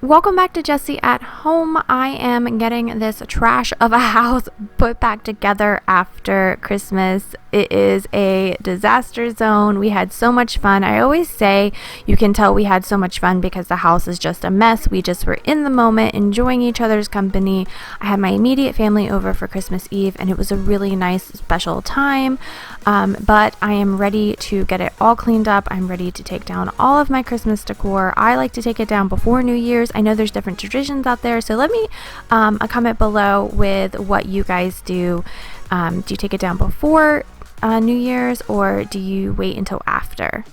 Welcome back to Jessie at Home. I am getting this trash of a house put back together after Christmas. It is a disaster zone. We had so much fun. I always say you can tell we had so much fun because the house is just a mess. We just were in the moment, enjoying each other's company. I had my immediate family over for Christmas Eve, and it was a really nice, special time. But I am ready to get it all cleaned up. I'm ready to take down all of my Christmas decor. I like to take it down before New Year's. I know there's different traditions out there, so let me a comment below with what you guys do. Do you take it down before New Year's, or do you wait until after?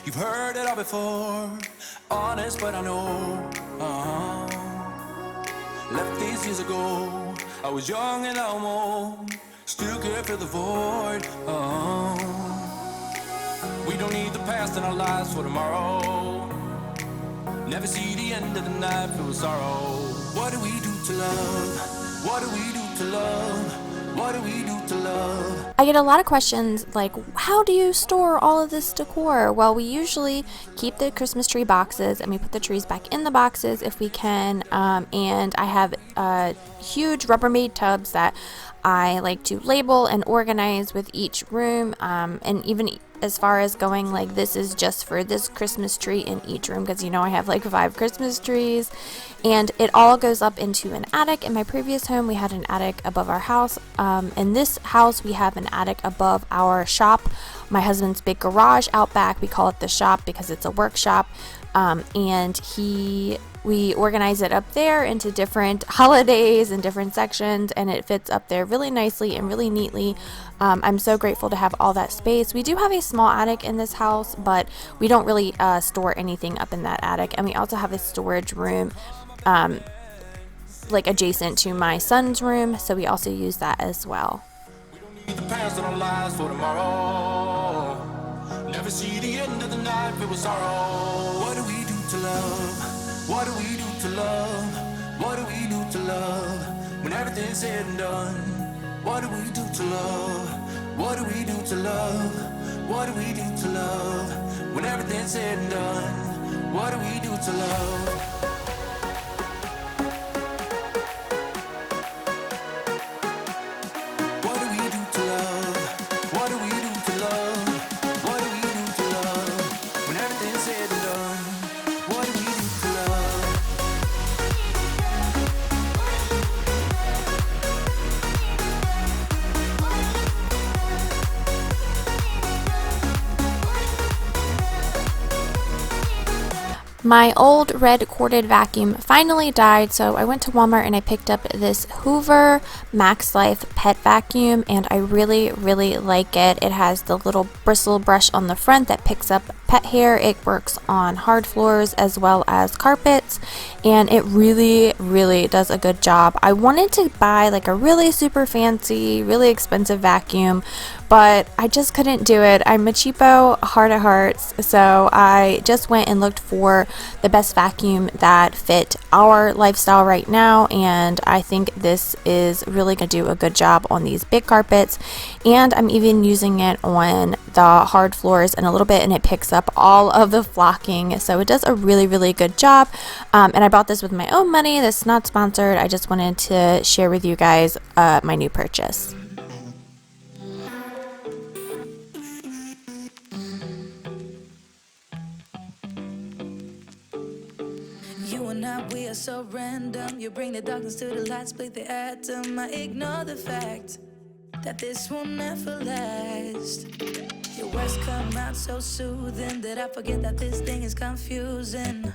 You've heard it all before, honest, but I know. Left these years ago, I was young and I'm old, still can't fill the void. We don't need the past in our lives for tomorrow. Never see the end of the night filled with sorrow. What do we do to love? What do we do to love? What do we do to love? I get a lot of questions like, how do you store all of this decor? Well, we usually keep the Christmas tree boxes and we put the trees back in the boxes if we can. And I have huge Rubbermaid tubs that I like to label and organize with each room, and even as far as going like this is just for this Christmas tree in each room, because I have like 5 Christmas trees, and it all goes up into an attic. In my previous home we had an attic above our house. In this house we have an attic above our shop, my husband's big garage out back. We call it the shop because it's a workshop, and we organize it up there into different holidays and different sections, and it fits up there really nicely and really neatly. I'm so grateful to have all that space. We do have a small attic in this house, but we don't really store anything up in that attic. And we also have a storage room like adjacent to my son's room, so we also use that as well. We don't need the past in our lives for tomorrow. Never see the end of the night filled with sorrow. What do we do to love? What do we do to love? What do we do to love? When everything's said and done, what do we do to love? What do we do to love? What do we do to love? When everything's said and done, what do we do to love? What do we do to love? What do we do to love? What do we do to love? When everything's said and done, what do we do to love? My old red corded vacuum finally died, so I went to Walmart and I picked up this Hoover Max Life pet vacuum, and I really like it. It has the little bristle brush on the front that picks up pet hair. It works on hard floors as well as carpets, and it really does a good job. I wanted to buy like a really super fancy, really expensive vacuum, but I just couldn't do it. I'm a cheapo heart of hearts, so I just went and looked for the best vacuum that fit our lifestyle right now, and I think this is really going to do a good job on these big carpets, and I'm even using it on the hard floors in a little bit, and it picks up all of the flocking, so it does a really good job. And I bought this with my own money. This is not sponsored. I just wanted to share with you guys my new purchase. We are so random. You bring the darkness to the light, split the atom. I ignore the fact that this will never last. Your words come out so soothing that I forget that this thing is confusing.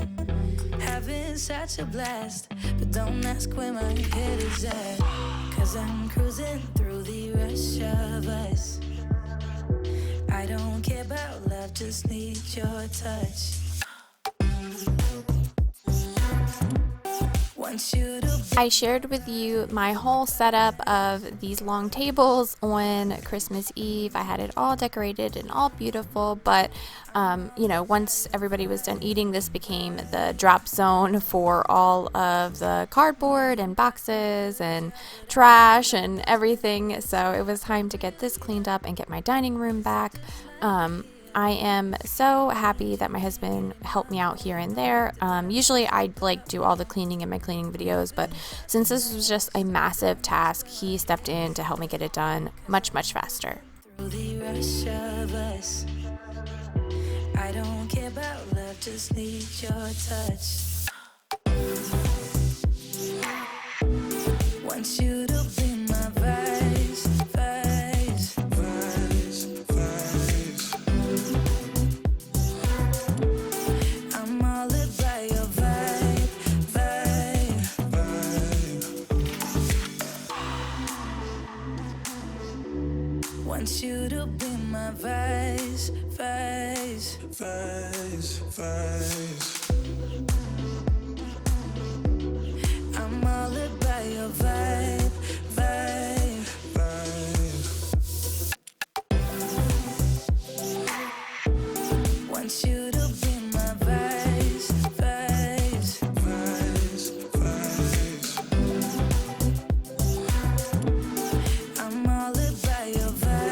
Having such a blast, but don't ask where my head is at, 'cause I'm cruising through the rush of us. I don't care about love, just need your touch. I shared with you my whole setup of these long tables on Christmas Eve. I had it all decorated and all beautiful, but once everybody was done eating, this became the drop zone for all of the cardboard and boxes and trash and everything. So it was time to get this cleaned up and get my dining room back. I am so happy that my husband helped me out here and there. Usually I like do all the cleaning in my cleaning videos, but since this was just a massive task, he stepped in to help me get it done much faster. Through the rush of us, I don't care about love, just need your touch. Want you to be my vice. I'm all about your vibe. Want you to be my vice. I'm all about your vibe. Want you to be my vice. I'm all about your vibe.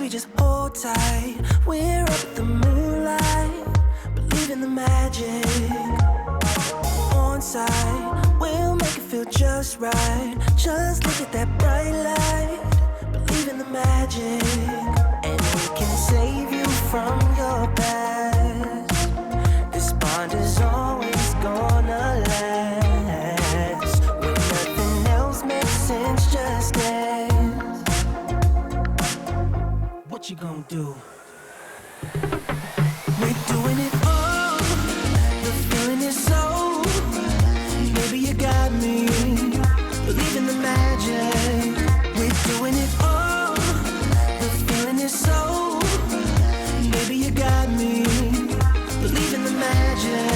Just hold tight. We're up at the moonlight, believe in the magic. On side, we'll make it feel just right. Just look at that bright light, believe in the magic. And we can save you from your past. This bond is always gonna last. When nothing else makes sense, just dance. What you gonna do? We're doing it all. The feeling is so. Maybe you got me. Believe in the magic. We're doing it all. The feeling is so. Maybe you got me. Believe in the magic.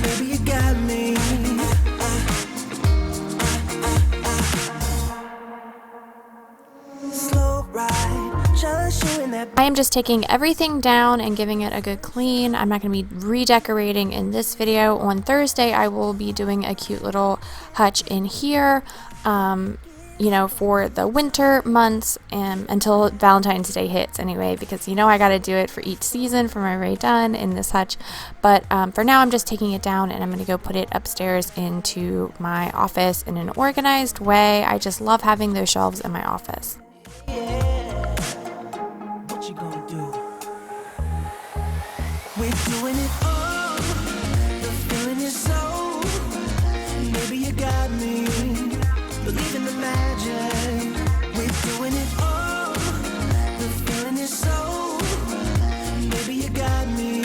Maybe you got me. I am just taking everything down and giving it a good clean. I'm not going to be redecorating in this video. On Thursday, I will be doing a cute little hutch in here, you know, for the winter months and until Valentine's Day hits anyway, because you know I got to do it for each season for my Ray Dunn in this hutch. But for now, I'm just taking it down and I'm going to go put it upstairs into my office in an organized way. I just love having those shelves in my office. What you gonna do? We're doing it all. The feeling is so. Maybe you got me. Believe in the magic. We're doing it all. The feeling is so. Maybe you got me.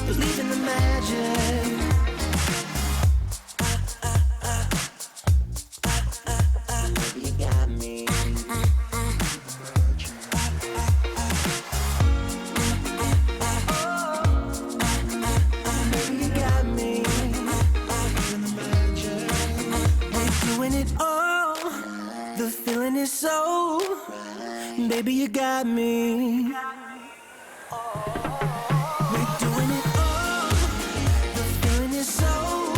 Believe in the magic. Maybe you got me. So, baby, you got me. We're doing it all. The feeling is so.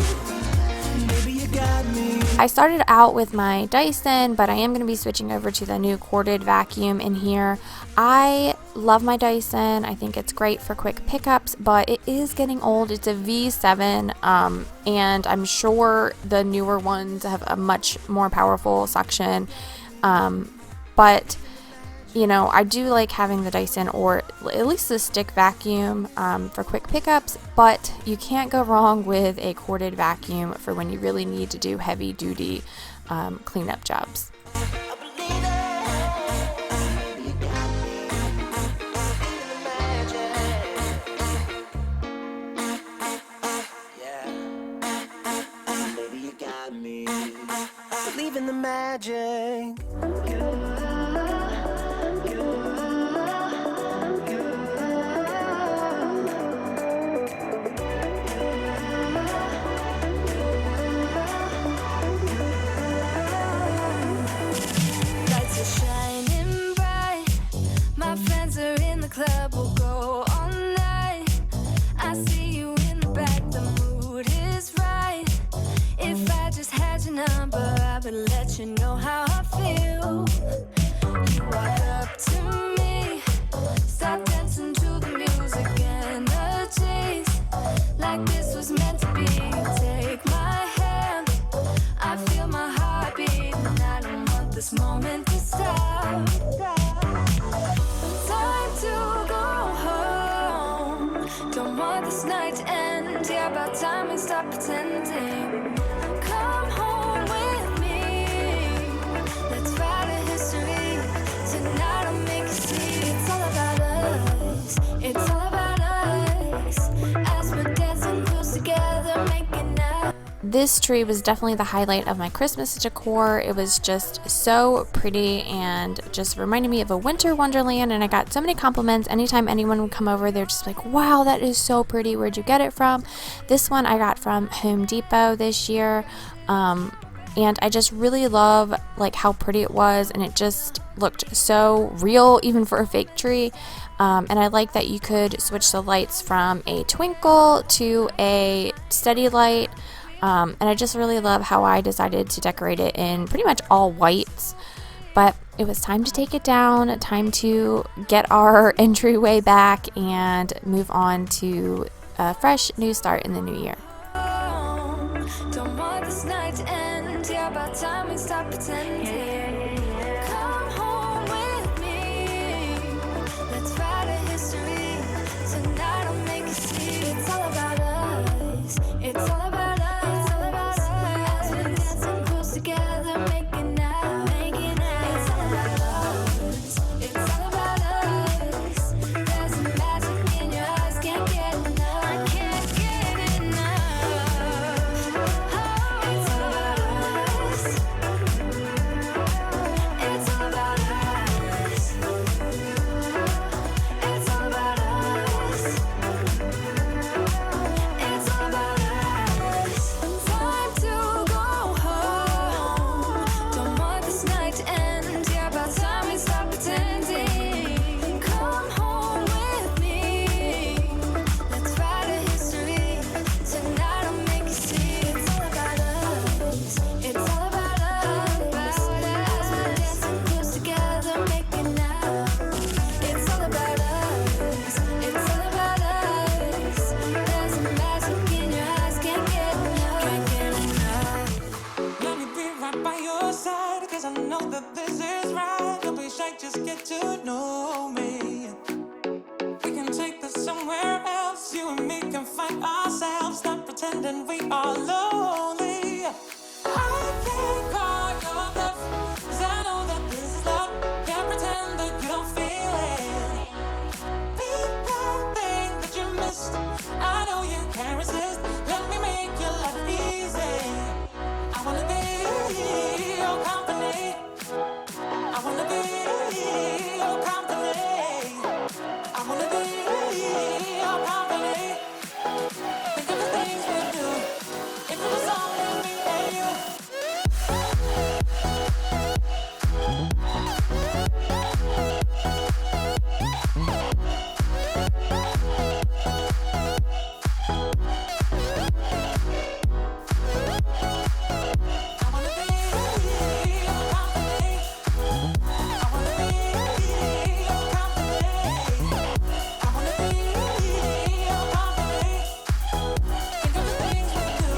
Baby, you got me. I started out with my Dyson, but I am going to be switching over to the new corded vacuum in here. I love my Dyson. I think it's great for quick pickups, but it is getting old. It's a V7, and I'm sure the newer ones have a much more powerful suction. But you know, I do like having the Dyson or at least the stick vacuum for quick pickups, but you can't go wrong with a corded vacuum for when you really need to do heavy duty cleanup jobs. Believe in the magic. to let you know how I feel. You walk up to me, start dancing to the music and the chase, like this was meant to be. Take my hand, I feel my heart beat, and I don't want this moment to stop. Time to go home, don't want this night to end. Yeah, about time we stop pretending. Come home with me, let's write a history. Tonight I'll make you see it's all about us. It's all about us, as we're dancing close together, making out. This tree was definitely the highlight of my Christmas decor. It was just so pretty and just reminded me of a winter wonderland, and I got so many compliments. Anytime anyone would come over, they're just like, wow, that is so pretty. Where'd you get it from? This one I got from Home Depot this year. And I just really love like how pretty it was, and it just looked so real even for a fake tree. And I like that you could switch the lights from a twinkle to a steady light. And I just really love how I decided to decorate it in pretty much all whites. But it was time to take it down, time to get our entryway back and move on to a fresh new start in the new year. Don't want this night to end. Yeah, about time we stop pretending. Come home with me, let's write a history. Tonight I'll make you see it's all about us. It's all about us. It's all about us. We're dancing close together, making out. It's all about us. It's all about us. There's a magic in your eyes, can't get enough. I can't get enough. It's all about us. It's all about us. It's all about us. It's all about us. Time to go home. Don't want this night to end. Yeah, about time we stop pretending. Come home with me, let's write a history. Tonight I'll make you see it's all about us. It's all about us. As we're dancing close together, making out. It's all about us. It's all about us. There's a magic in your eyes, can't get enough. Can't get enough. Let me be right by your side, cause I know that this is right. Don't be shy, just get to know me. We can take this somewhere else. You and me can find ourselves. Stop pretending we are lonely. I can't call your bluff, cause I know that this is love. Can't pretend that you don't feel it. Be that thing that you missed. I know you can't resist. Let me make your life easy. I wanna be your company. I wanna be your company. I wanna be your company. Think of the things we do. If it was only me and you. I wanna be your company. I wanna be your company. I wanna be your company. Think of the things we do.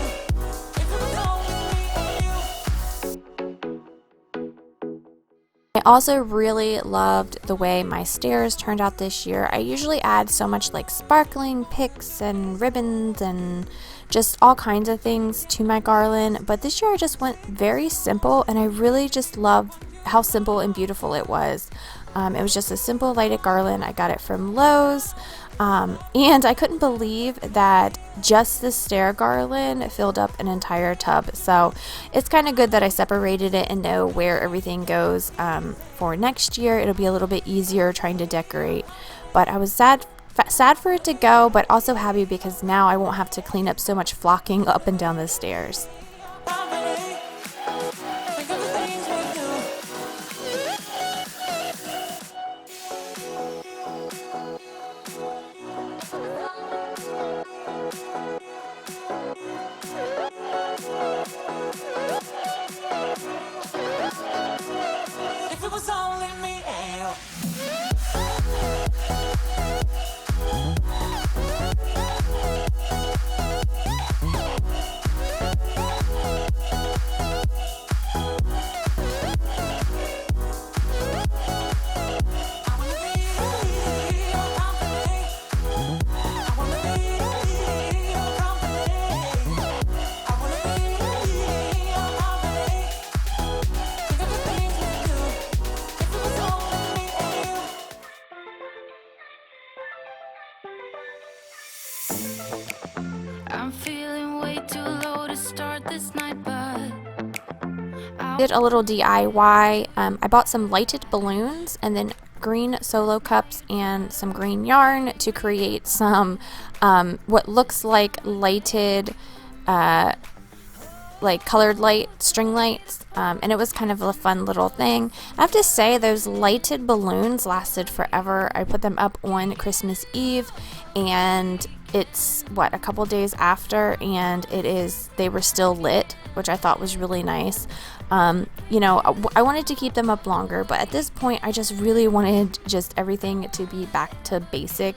If it was only me and you. I also really loved the way my stairs turned out this year. I usually add so much like sparkling picks and ribbons and just all kinds of things to my garland, but this year I just went very simple, and I really just love how simple and beautiful it was. It was just a simple lighted garland. I got it from Lowe's, and I couldn't believe that just the stair garland filled up an entire tub. So it's kind of good that I separated it and know where everything goes. For next year, it'll be a little bit easier trying to decorate, but I was sad for it to go, but also happy because now I won't have to clean up so much flocking up and down the stairs. I'm feeling way too low to start this night, but Did a little DIY. I bought some lighted balloons and then green solo cups and some green yarn to create some what looks like lighted like colored light string lights, and it was kind of a fun little thing. I have to say those lighted balloons lasted forever. I put them up on Christmas Eve, and it's a couple days after, and they were still lit, which I thought was really nice. You know, I wanted to keep them up longer, but at this point I just really wanted just everything to be back to basic.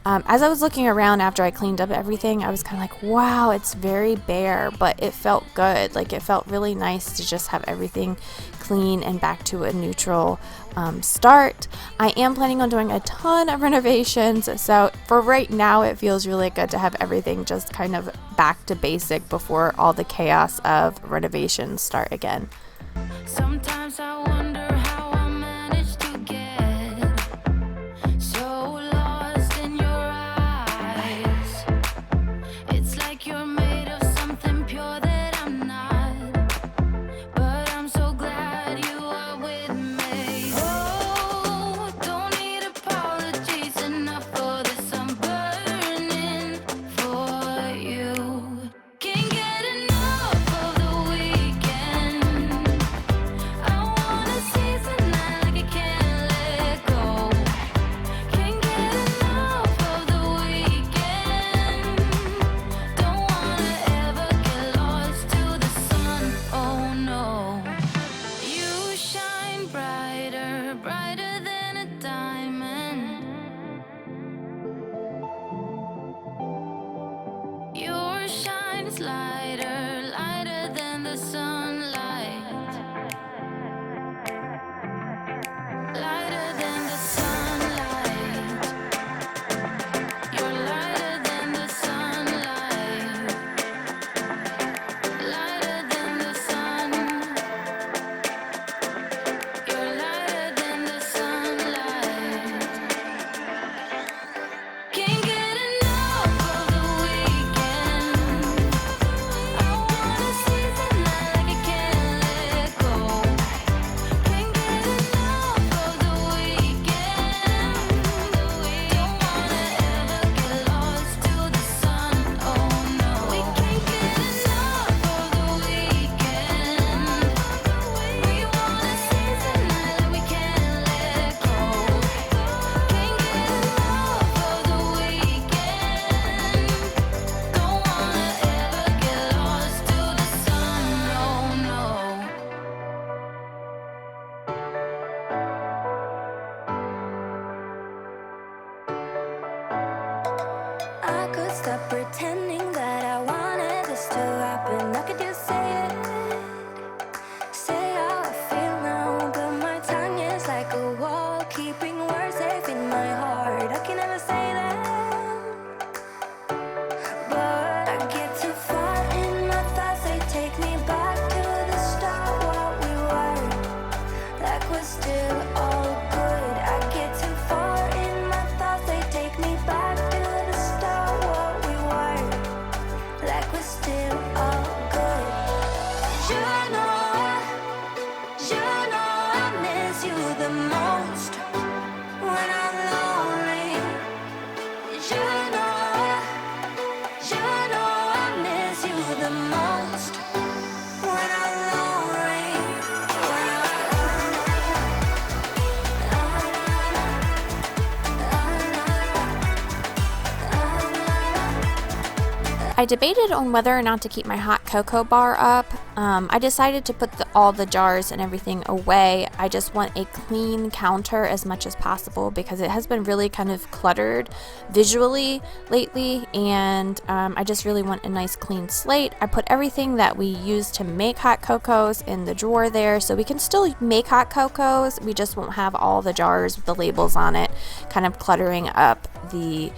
As I was looking around after I cleaned up everything, I was kind of like, wow, it's very bare, but it felt good. Like, it felt really nice to just have everything clean and back to a neutral start. I am planning on doing a ton of renovations, so for right now it feels really good to have everything just kind of back to basic before all the chaos of renovations start again. sometimes I wonder how I managed to get so lost in your eyes. It's like you're made of something pure that I'm not, but I'm so glad you are with me. Oh, don't need apologies enough for this. I'm burning for you. Can't get enough of the weekend. I wanna seize the night like I can't let go. Can't get enough of the weekend. Don't wanna ever get lost to the sun. Oh no. You shine brighter, brighter than a diamond. Your shine is lighter, lighter than the sunlight. Lighter than the sunlight. You're lighter than the sunlight. Lighter than the sun. You're lighter than the sunlight. Can't get enough of the weekend. I wanna seize the night like I can't let go. Can't get enough of the weekend. Don't wanna ever get lost to the sun. Oh no. We can't get enough of the weekend. We wanna seize the night like we can't let go. Can't get enough of the weekend. Don't wanna ever get lost to the sun. Oh no. I could stop pretending that I wanted this to happen. I could just say it, say how I feel now. But my tongue is like a wall, keeping words safe in my heart. I can never say that, but I get too far in my thoughts. They take me back to the start, what we were, like we're still all good. I get too far in my thoughts. They take me back to the start, what we were, like we're still all good. You know I miss you the most when I'm lonely. You know I miss you the most when I'm lonely. I debated on whether or not to keep my hot cocoa bar up. I decided to put all the jars and everything away. I just want a clean counter as much as possible because it has been really kind of cluttered visually lately, and I just really want a nice clean slate. I put everything that we use to make hot cocos in the drawer there, so we can still make hot cocos. We just won't have all the jars with the labels on it kind of cluttering up the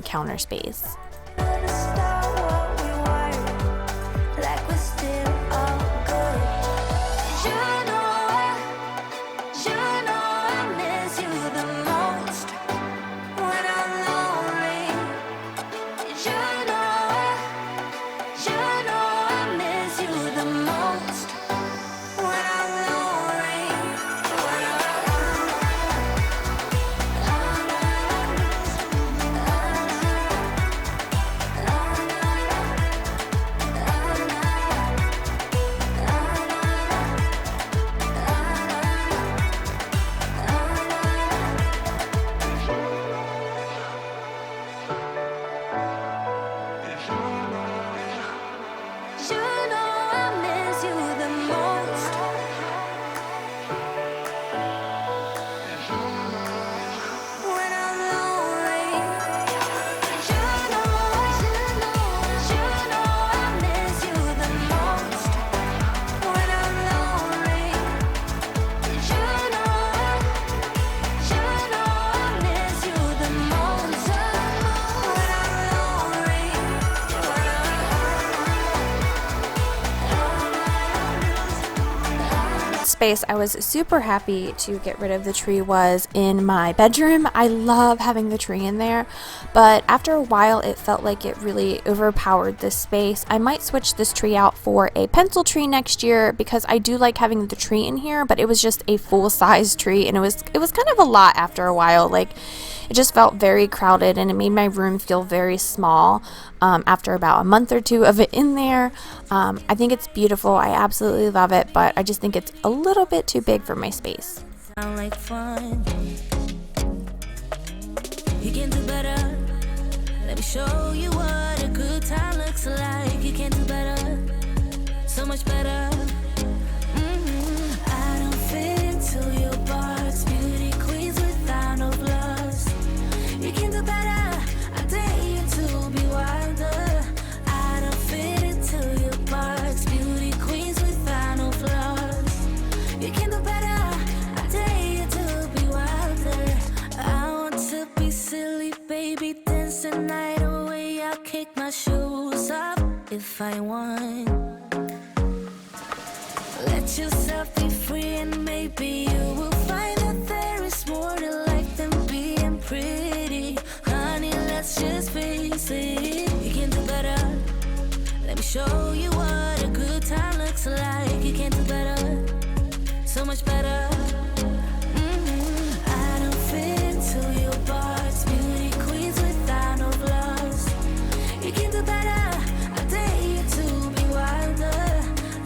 counter space. The start, what we were, like we're still all good. You know I miss you the most when I'm lonely. You know space I was super happy to get rid of the tree was in my bedroom. I love having the tree in there, but after a while it felt like it really overpowered this space. I might switch this tree out for a pencil tree next year because I do like having the tree in here, but it was just a full-size tree and it was kind of a lot after a while. Like, it just felt very crowded and it made my room feel very small after about a month or two of it in there. I think it's beautiful. I absolutely love it, but I just think it's a little bit too big for my space. Sound like fun. You can do better. Let me show you what a good time looks like. You can do better. So much better. I don't fit into your box. Beauty queens without no flaws. You can do better. I dare you to be wilder. I don't fit into your box. Beauty queens without no flaws. You can do better. I dare you to be wilder. I want to be silly, baby. Dance the night away. I'll kick my shoes off if I want. Let yourself be free and maybe you will find that there is more to life than being pretty. Honey, let's just face it. You can do better. Let me show you what a good time looks like. You can do better. So much better. I don't fit into your box. Beauty queens without no flaws. You can do better. I dare you to be wilder.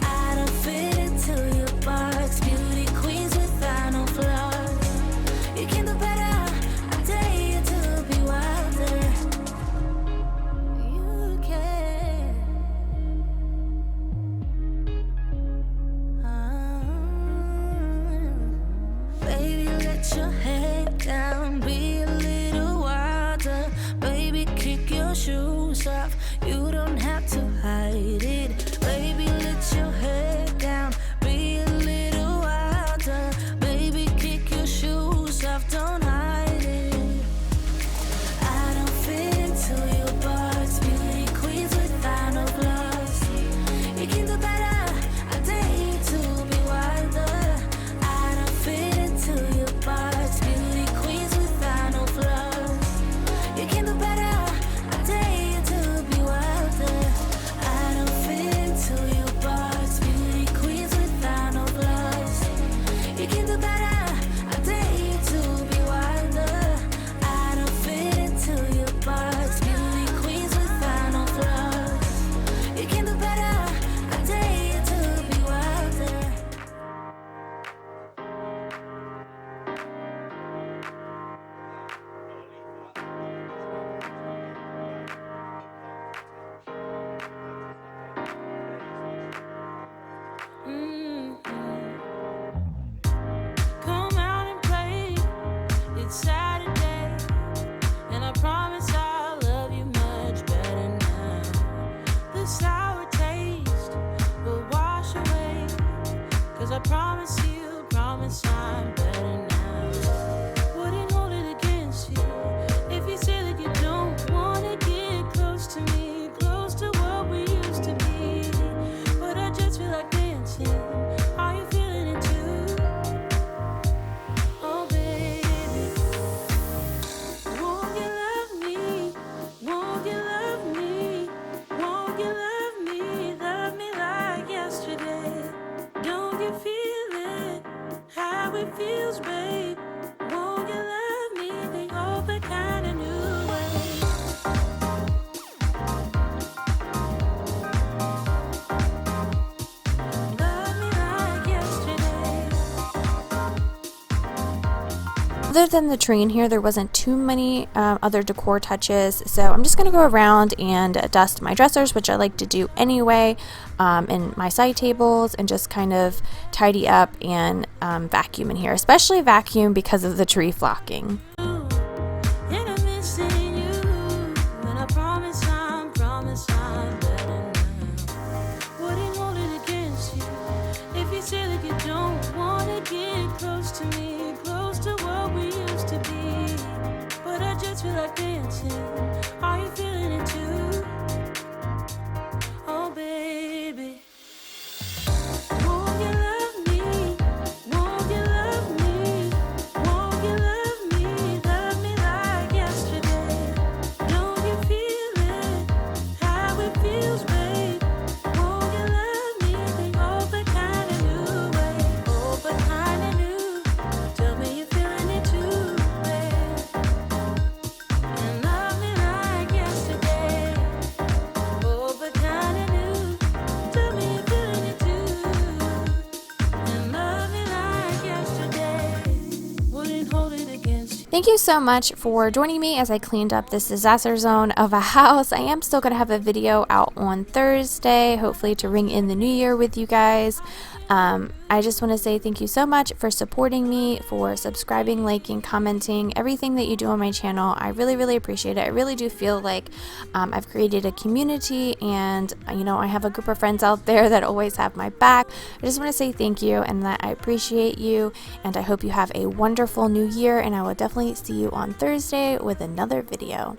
I don't fit into your box. Beauty queens without no flaws. You can do better. I dare you to be wilder. You can. Baby, let your head down. Be a little wilder. Baby, kick your shoes off. You don't have to hide it. Baby, let your head down. Be a little wilder. Baby, kick your shoes off. Don't hide it. I don't fit into your box. Beauty queens without no flaws. You can do better. I dare you to be wilder. I don't fit into your box. Beauty queens without no flaws. You can do better. I dare you to be wilder. I don't fit into your box. Beauty queens without no flaws. You can do better. I dare you to be wilder. I don't fit into your box. Beauty queens without no flaws. You can do better. I dare you to be wilder. Come out and play. It's Saturday, and I promise I'll love you much better now. The sour taste will wash away, 'cause I promise I'm better now. Wouldn't hold it against you if you say that you don't wanna get close to me, close to what we used to be. But I just feel like dancing. Are you feeling it too? Oh baby, won't you love me? Won't you love me? Won't you love me? Love me like yesterday. Don't you feel it? How it feels, babe. Won't you love me the old kind of new way? Love me like yesterday. Other than the tree in here, there wasn't too many other decor touches, so I'm just going to go around and dust my dressers, which I like to do anyway, and my side tables, and just kind of tidy up and vacuum in here, especially vacuum because of the tree flocking. And I'm missing you, and I promise I'm better now. Wouldn't hold it against you if you say that you don't wanna get close to me, close to what we used to be. But I just feel like dancing. Are you feeling it too? Oh baby, won't you love me? Thank you so much for joining me as I cleaned up this disaster zone of a house. I am still going to have a video out on Thursday, hopefully to ring in the new year with you guys. I just want to say thank you so much for supporting me, for subscribing, liking, commenting, everything that you do on my channel. I really, really appreciate it. I really do feel like I've created a community, and you know, I have a group of friends out there that always have my back. I just want to say thank you and that I appreciate you, and I hope you have a wonderful new year, and I will definitely see you on Thursday with another video.